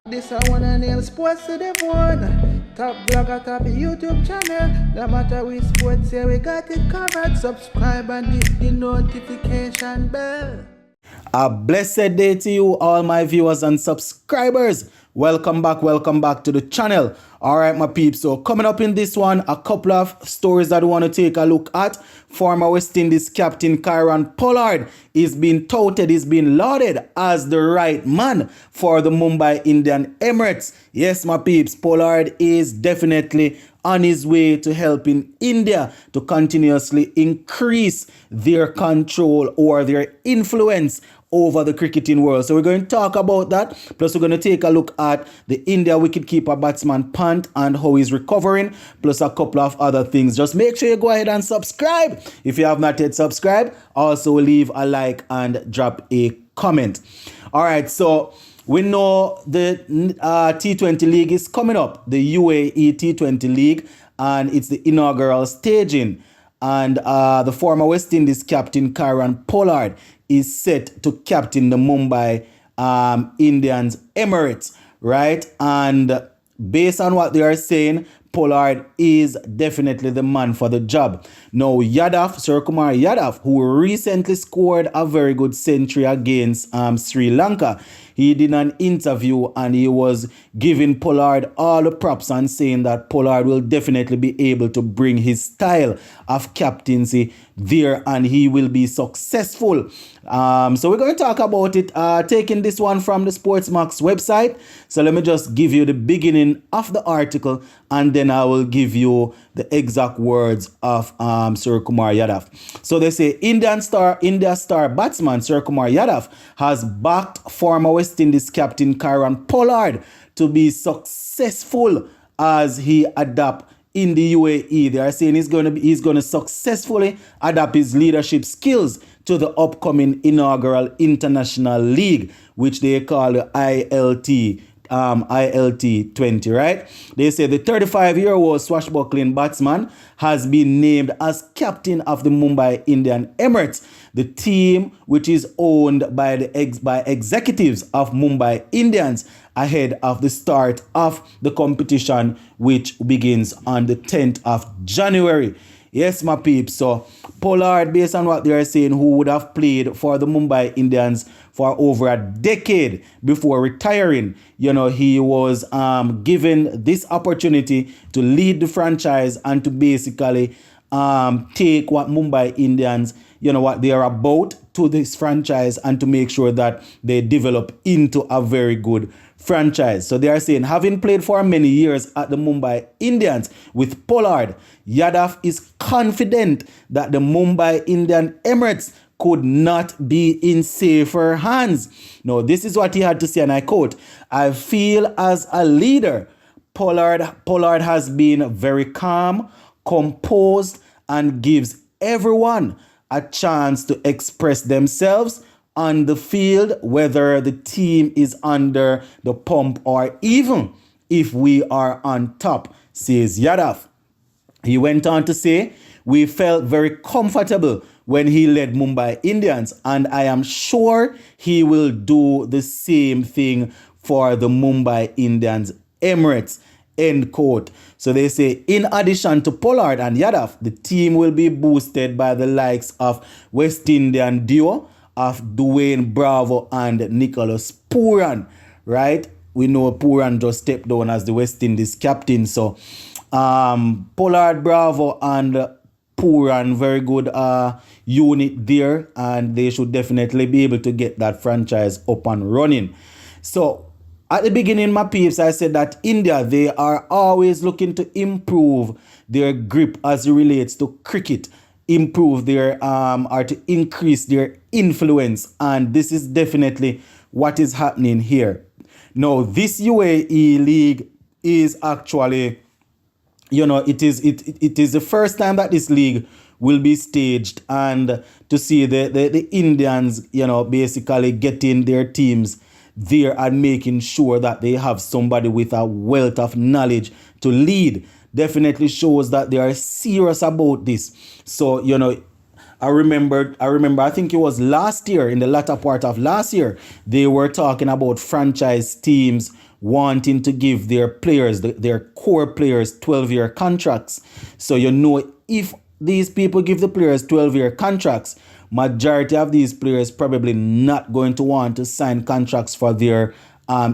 This I wanna nail sports to the bone. Top blogger, top YouTube channel. No matter which sports, yeah, we got it covered. Subscribe and hit the notification bell. A blessed day to you, all my viewers and subscribers. Welcome back to the channel. All right, my peeps. So coming up in this one, a couple of stories that we want to take a look at. Former West Indies captain Kieron Pollard is being touted, is being lauded as the right man for the Mumbai Indian Emirates. Yes, my peeps, Pollard is definitely on his way to helping India to continuously increase their control or their influence over the cricketing world. So we're going to talk about that. Plus we're going to take a look at the India wicketkeeper batsman Pant and how he's recovering. Plus a couple of other things. Just make sure you go ahead and subscribe. If you have not yet subscribed, also leave a like and drop a comment. All right, so we know the T20 League is coming up, the UAE T20 League, and it's the inaugural staging. And the former West Indies captain Kieron Pollard is set to captain the Mumbai Indians Emirates, right? And based on what they are saying, Pollard is definitely the man for the job. Now, Suryakumar Yadav, who recently scored a very good century against Sri Lanka, he did an interview and he was giving Pollard all the props and saying that Pollard will definitely be able to bring his style of captaincy there and he will be successful. So we're going to talk about it, taking this one from the Sportsmax website. So let me just give you the beginning of the article and then I will give you the exact words of Suryakumar Yadav. So they say India star batsman Suryakumar Yadav has backed former West Indies captain Kieron Pollard to be successful as he adapt in the UAE. They are saying he's going to successfully adapt his leadership skills to the upcoming inaugural international league, which they call the ILT 20, right? They say the 35-year-old swashbuckling batsman has been named as captain of the Mumbai Indian Emirates, the team which is owned by executives of Mumbai Indians, ahead of the start of the competition, which begins on the 10th of January. Yes, my peeps. So Pollard, based on what they are saying, who would have played for the Mumbai Indians for over a decade before retiring, he was given this opportunity to lead the franchise and to basically take what Mumbai Indians, what they are about to this franchise and to make sure that they develop into a very good franchise. So they are saying, having played for many years at the Mumbai Indians with Pollard, Yadav is confident that the Mumbai Indian Emirates could not be in safer hands. Now, this is what he had to say, and I quote, "I feel as a leader, Pollard has been very calm, composed, and gives everyone a chance to express themselves on the field, whether the team is under the pump or even if we are on top," says Yadav. He went on to say, "We felt very comfortable when he led Mumbai Indians, and I am sure he will do the same thing for the Mumbai Indians Emirates," end quote. So they say, in addition to Pollard and Yadav, the team will be boosted by the likes of West Indian duo of Dwayne Bravo and Nicholas Pooran, right? We know Pooran just stepped down as the West Indies captain. So Pollard, Bravo and Pooran, very good unit there, and they should definitely be able to get that franchise up and running. So at the beginning, my peeps, I said that India, they are always looking to improve their grip as it relates to cricket, improve their or to increase their influence, and this is definitely what is happening here. Now, this UAE league is actually, it is the first time that this league will be staged, and to see the Indians, basically getting their teams there and making sure that they have somebody with a wealth of knowledge to lead definitely shows that they are serious about this. So, I remember, I think it was last year, in the latter part of last year, they were talking about franchise teams wanting to give their players, their core players, 12-year contracts. So if these people give the players 12-year contracts, majority of these players probably not going to want to sign contracts for their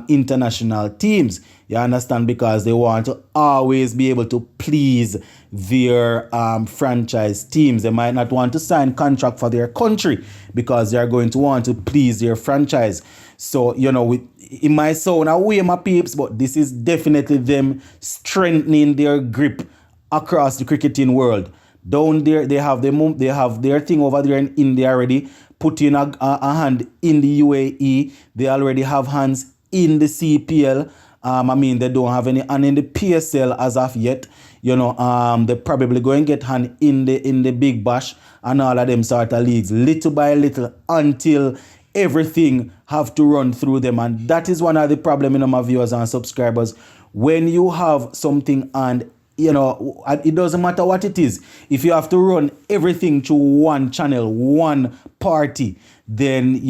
international teams. You understand? Because they want to always be able to please their franchise teams. They might not want to sign contract for their country because they are going to want to please their franchise. So, it might sound away, my peeps, but this is definitely them strengthening their grip across the cricketing world. Down there, they have their thing over there in India already, putting a hand in the UAE. They already have hands in the CPL. They don't have any hand in the PSL as of yet. They're probably going to get hand in the Big Bash and all of them sort of leagues, little by little, until everything have to run through them. And that is one of the problems, my viewers and subscribers. When you have something and it doesn't matter what it is. If you have to run everything through one channel, one party, then,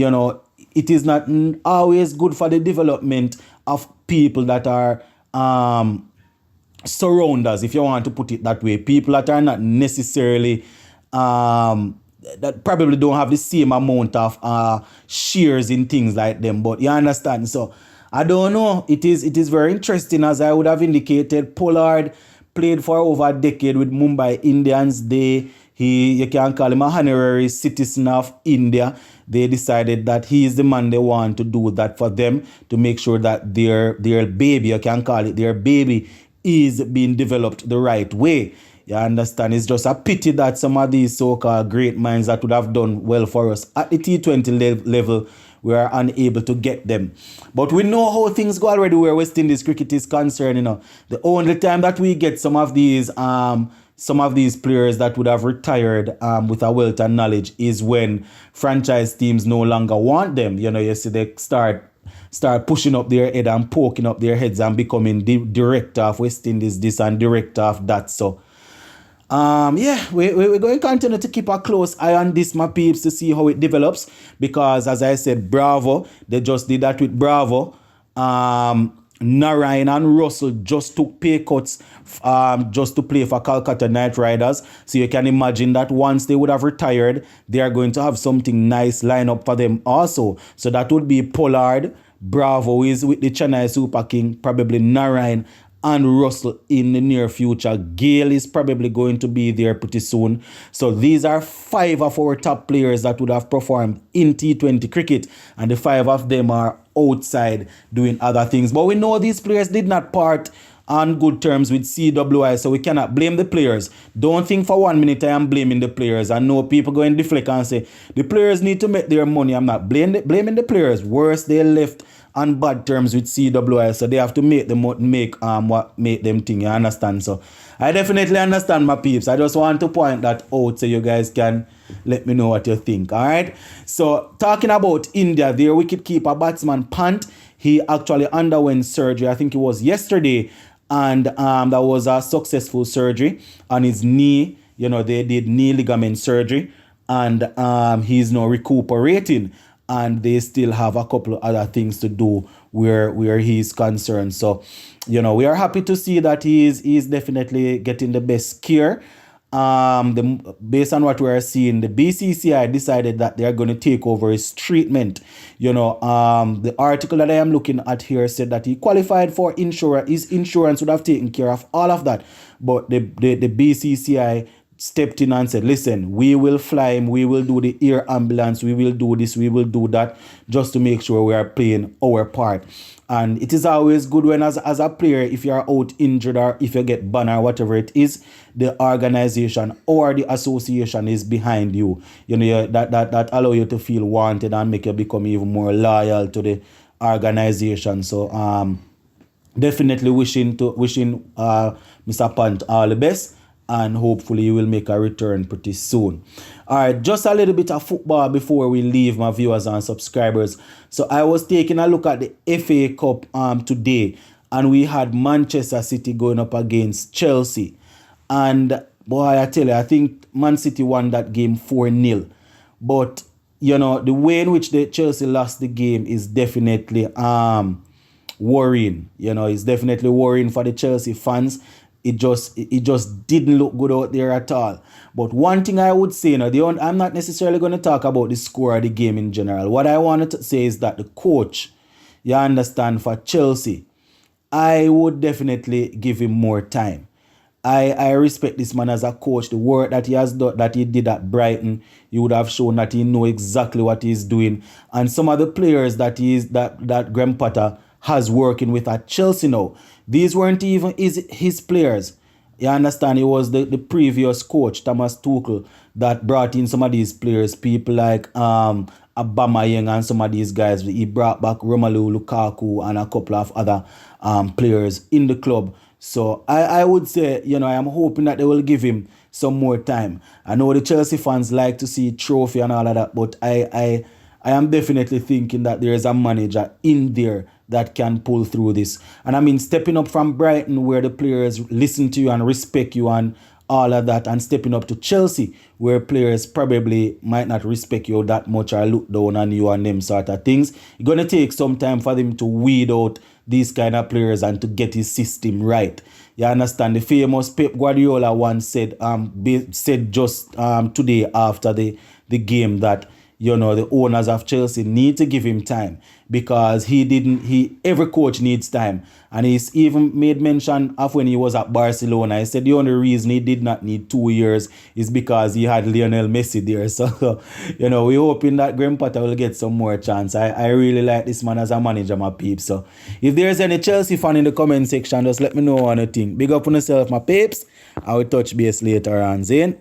it is not always good for the development of people that are surround us, if you want to put it that way. People that are not necessarily, that probably don't have the same amount of shares in things like them. But you understand? So, I don't know. It is very interesting, as I would have indicated. Pollard played for over a decade with Mumbai Indians. You can call him a honorary citizen of India. They decided that he is the man they want to do that for them, to make sure that their baby, you can call it their baby, is being developed the right way. You understand? It's just a pity that some of these so-called great minds that would have done well for us at the T20 level, we are unable to get them. But we know how things go already where West Indies cricket is concerned. The only time that we get some of these players that would have retired with a wealth and knowledge is when franchise teams no longer want them. You see they start pushing up their head and poking up their heads and becoming the director of West Indies this and director of that. So we're going to continue to keep a close eye on this, my peeps, to see how it develops. Because as I said, Bravo, they just did that with Bravo. Narayan and Russell just took pay cuts just to play for Calcutta Knight Riders. So you can imagine that once they would have retired, they are going to have something nice lined up for them also. So that would be Pollard, Bravo is with the Chennai Super King, probably Narayan and Russell in the near future. Gale is probably going to be there pretty soon. So these are 5 of our top players that would have performed in T20 cricket, and the 5 of them are outside doing other things. But we know these players did not part on good terms with CWI, so we cannot blame the players. Don't think for 1 minute I am blaming the players. I know people go and deflect and say the players need to make their money. I'm not blaming the players. Worse, they left on bad terms with CWI, so they have to make what make them think. You understand? So I definitely understand, my peeps. I just want to point that out so you guys can let me know what you think. All right. So talking about India, their wicketkeeper batsman Pant, he actually underwent surgery. I think it was yesterday, and that was a successful surgery on his knee. They did knee ligament surgery, and he's now recuperating. And they still have a couple of other things to do where he's concerned. So, we are happy to see that he's definitely getting the best care. Based on what we are seeing, the BCCI decided that they are going to take over his treatment. The article that I am looking at here said that he qualified for insurance. His insurance would have taken care of all of that. But the BCCI stepped in and said, listen, we will fly him, we will do the air ambulance, we will do this, we will do that, just to make sure we are playing our part. And it is always good when as a player, if you are out injured or if you get banned or whatever it is, the organization or the association is behind you. That allow you to feel wanted and make you become even more loyal to the organization. So definitely wishing Mr. Pant all the best. And hopefully you will make a return pretty soon. All right, just a little bit of football before we leave, my viewers and subscribers. So I was taking a look at the FA Cup today, and we had Manchester City going up against Chelsea. And boy, I tell you, I think Man City won that game 4-0. But the way in which the Chelsea lost the game is definitely worrying. You know, it's definitely worrying for the Chelsea fans. It just didn't look good out there at all. But one thing I would say, you know, I'm not necessarily going to talk about the score of the game in general. What I wanted to say is that the coach, you understand, for Chelsea, I would definitely give him more time. I respect this man as a coach. The work that he has done, that he did at Brighton, he would have shown that he know exactly what he's doing. And some of the players that Graham Potter has working with at Chelsea now, these weren't even his players. You understand? It was the previous coach, Thomas Tuchel, that brought in some of these players, people like Aubameyang and some of these guys. He brought back Romelu Lukaku and a couple of other players in the club. So I would say, you know, I am hoping that they will give him some more time. I know the Chelsea fans like to see trophy and all of that, but I am definitely thinking that there is a manager in there that can pull through this. And I mean, stepping up from Brighton, where the players listen to you and respect you and all of that, and stepping up to Chelsea, where players probably might not respect you that much or look down on you and them sort of things. It's going to take some time for them to weed out these kind of players and to get his system right. You understand? The famous Pep Guardiola once said just today after the game that, you know, the owners of Chelsea need to give him time, because every coach needs time. And he's even made mention of when he was at Barcelona. He said the only reason he did not need 2 years is because he had Lionel Messi there. So, you know, we're hoping that Graham Potter will get some more chance. I really like this man as a manager, my peeps. So if there's any Chelsea fan in the comment section, just let me know what you think. Big up on yourself, my peeps. I will touch base later on, Zane.